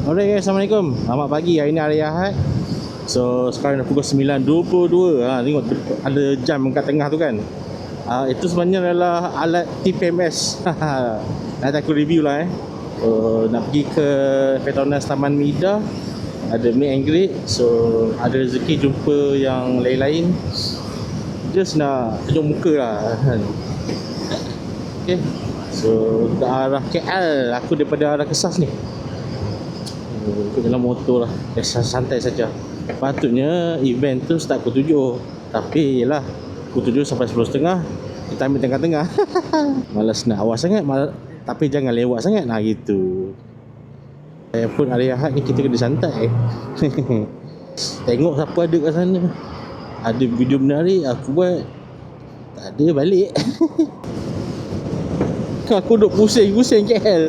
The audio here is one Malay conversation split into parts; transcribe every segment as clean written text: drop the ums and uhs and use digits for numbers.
Alright guys, Assalamualaikum. Selamat pagi, hari ni hari Ahad. So sekarang dah pukul 9.22. Tengok ada jam kat tengah tu kan. Itu sebenarnya adalah alat TPMS. Nanti aku review lah nak pergi ke Petronas Taman Mida. Ada meet and greet. So ada rezeki jumpa yang lain-lain. Just nak tunjuk muka lah. Okay. So ke arah KL. Aku daripada arah Kesas ni. Ikut jalan motor lah. Santai saja. Patutnya event tu start pukul 7. Tapi yelah, pukul 7 sampai 10.30 kita ambil tengah-tengah. Malas nak awal sangat, tapi jangan lewat sangat. Nah gitu. Saya pun hari Ahad ni kita kena santai. Tengok siapa ada kat sana. Ada video menarik aku buat. Tak ada balik. Aku duk pusing-pusing KL.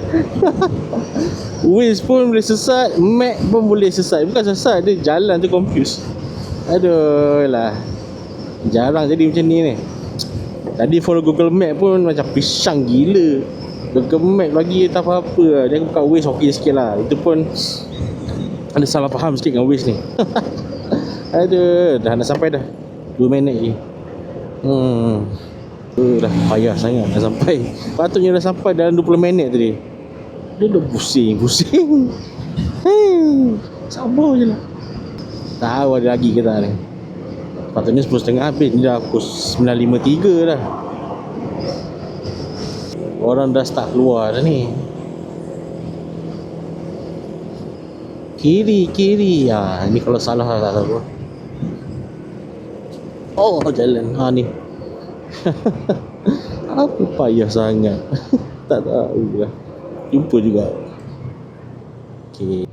Waze pun boleh sesat, map pun boleh sesat. Bukan sesat, dia jalan tu confuse. Aduh lah. Jarang jadi macam ni. Tadi follow Google Map pun macam pisang gila. Google Map lagi tak apa-apa. Dia buka Waze okey sikit lah. Itu pun ada salah faham sikit dengan Waze ni. Aduh, dah nak sampai dah 2 minit lagi. Dah payah sangat dah sampai. Patutnya dah sampai dalam 20 minit tadi. Dia dah pusing-pusing. Sabar je lah. Tahu ada lagi ke tak ni. Patutnya 10.30 habis. Ni dah pukul 9.53 dah. Orang dah start keluar dah ni. Kiri. Ni kalau salah tak tahu. Oh jalan. Ni. Apa payah sangat. Tak tahu lah. Jumpa juga. Okay.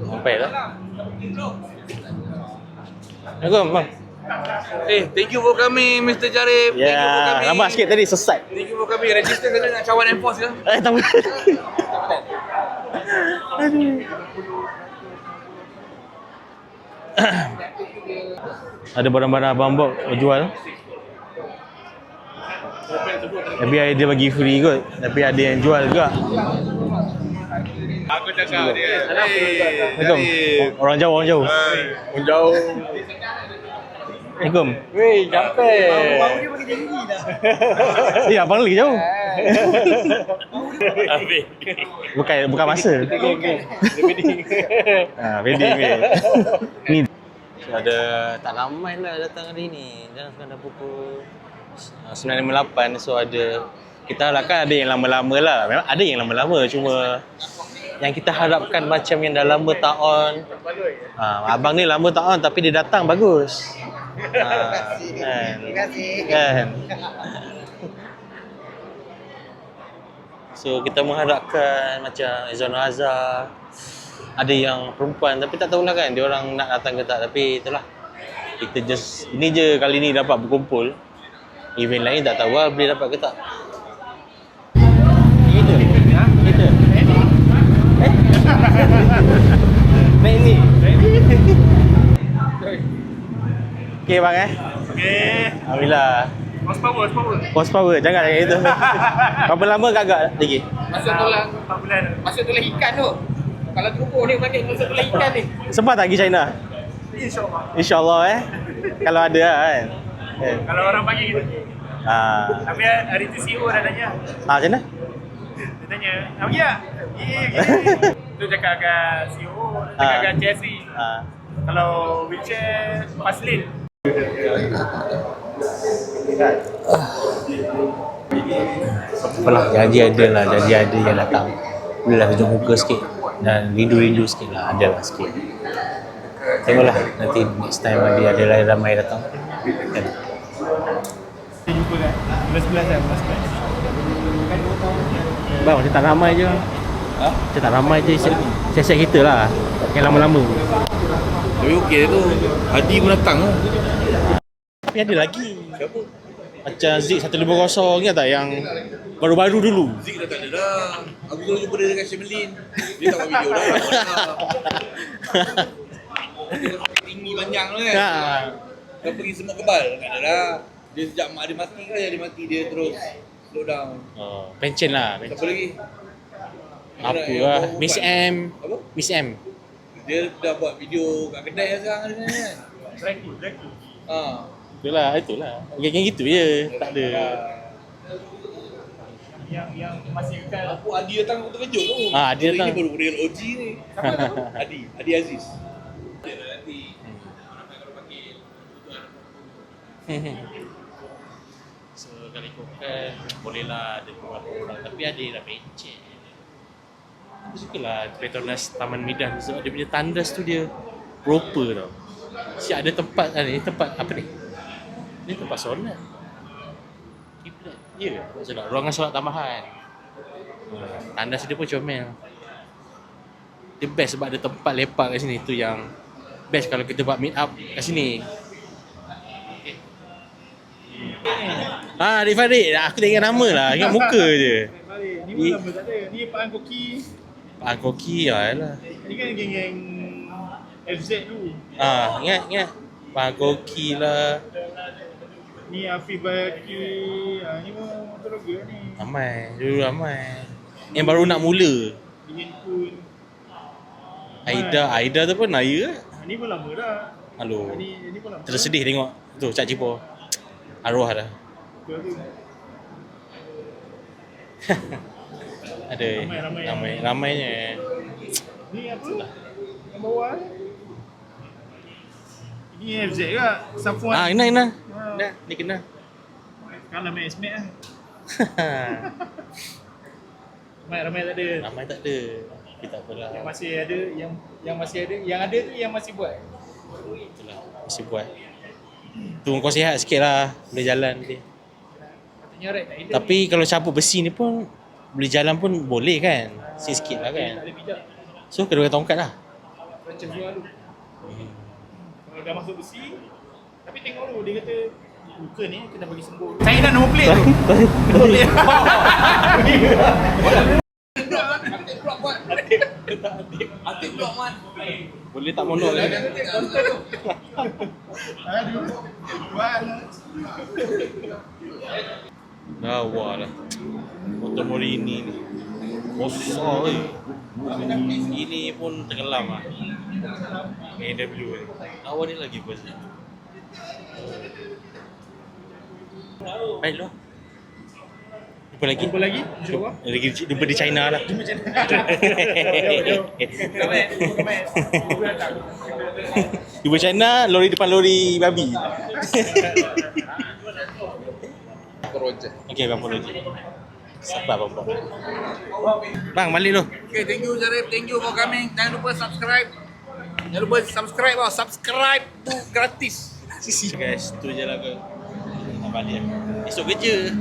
Sampai dah. Assalamualaikum bang. Thank you for coming Mr. Jarif. Thank you for coming. Lambat sikit tadi sesat. Thank you for coming. Register kena nak cawan enforce ke? Tak boleh. Aduh. Ada barang-barang abang-abang jual. Tapi dia bagi free kot. Tapi ada yang jual juga. Aku cakap dia. Assalamualaikum. Orang jauh. Orang jauh. Assalamualaikum. Weh, sampai. Baru dia bagi tinggi dah. Ya, abang lagi jauh. Habis. Bukan masa. Wedding. Ni ada tak ramai lah datang hari ni. Jangan dah pukul 9.58. So ada, kita harapkan ada yang lama-lama lah. Memang ada yang lama-lama, cuma yang kita harapkan macam yang dah lama tak on. Abang ni lama tak on tapi dia datang bagus. Terima kasih. Kan. So kita mengharapkan macam Izan Azhar, ada yang perempuan tapi tak tahulah kan dia orang nak datang ke tak. Tapi itulah, kita just ini je kali ni dapat berkumpul. Event lain tak tahu lah boleh dapat ke tak. Kita naik ni. Okay bang Okay. Alhamdulillah. Horsepower. Jangan kayak gitu. Berapa lama agak lagi? Masuk tulang 4 bulan. Masuk tulang ikan tu. Kalau terupuk ni panggil masuk tulang ikan ni. Sempat tak pergi China? InsyaAllah. InsyaAllah Kalau ada lah kan. Kalau orang panggil kita. Tapi hari tu CEO dah tanya. Macam mana? Dia tanya, nak pergi tak? Tu cakap kat CEO, cakap kat CSC. Kalau wheelchair, pas lane. Apalah, janji ada yang datang. Bolehlah tunjuk muka sikit. Dan rindu-rindu sikit lah, ada lah sikit. Tengoklah, nanti next time ada ramai datang kan. Jumpa kan? 11 kan? Bang, macam tak ramai je. Macam tak ramai je set-set kita lah. Yang lama-lama. Tapi okey tu. Hadi pun datang lah. Tapi ada lagi. Siapa? Macam Zik 150, ingat tak yang baru-baru dulu? Zik dah tak ada dah. Aku selalu jumpa dia dengan Shemelin. Dia tak buat video dah. Tinggi panjang tu kan. Ha. Kau pergi semua kebal. Tak ada dah. Dia sejak mak dia mati kan, dia mati dia terus slow down. Oh, pencen lah. Siapa lagi? Apa Yang lah, baru Miss buat. M. Apa? Miss M. Dia dah buat video kat kedai yang sekarang ni kan. Dracula. Itulah. Geng-geng gitu je. Tak ada. Yang masih kekal. Aku Adi datang aku terkejut tu. Ah, Adi datang. Ini baru real OG ni. Adi Aziz. Dia dah nanti. So kalau ikutkan boleh lah ada beberapa orang, tapi ada yang dah pencet. Aku sukalah Petronas Taman Midan sebab dia punya tandas tu dia proper tau. Siap ada tempat ni, tempat apa ni? Ni tempat solat. Kiblat. Ya, solat. Ruangan solat tambahan. Tandas dia pun comel. Dia best sebab ada tempat lepak kat sini, tu yang best kalau kita buat meet up kat sini. Adik Farid, aku tak ingat nama lah, ingat muka je. Ni pun nama tak ada. Ni Pak Angkoki. Pak Koki lah. Ni kan geng-geng FZ tu. Ingat. Pak Koki lah. Ni Afif Bayaki. Ni pun motor-motor ni. Dulu ramai. Yang baru nak mula. Dingin pun. Aida tu pun Naya. Ni pun lama dah. Halo. Ni pun lama. Tersedih tengok. Tu Cak Cipo. Arwah dah. Betul tu. Ada. Ramainya. Ni apa? Yang bawah ni. Ini FZ ke? Safwan. Kena. Dah, ni kena. Kalau main Esmet lah. Ramai tak ada. Ramai tak ada. Tapi tak apalah. Yang masih ada, yang masih ada, yang ada tu yang masih buat. Itulah. Masih buat. Tu kau sihat sikit lah. Boleh jalan nanti. Katanya right tak ada. Tapi kalau cabut besi ni pun boleh jalan pun boleh kan. Sikit lah kan. Tak ada bijak. So kena pakai tongkat lah. Macam jual tu. Kalau dah masuk besi, tapi tengok dulu dia kata muka ni kena bagi sembuh. Saya dah nombor plate tu. Nombor plate. Atik blok buat. Atik blok man. Boleh tak monok lagi. Aduh. Buat. Lawa lah. Motor Morini ni. Besar ni. Ini pun tenggelam lah. AW ni. Lawa ni lagi besar. Baiklah. Jumpa lagi? Jumpa di China lah. Jumpa China, lori depan lori babi. Okey, Bang Polo. Sabar Bang. Bang, balik lu. Okay, thank you Zarif. Thank you for coming. Jangan lupa subscribe. Subscribe tu gratis. Guys, tu je lah ke. Nak balik. Esok kerja.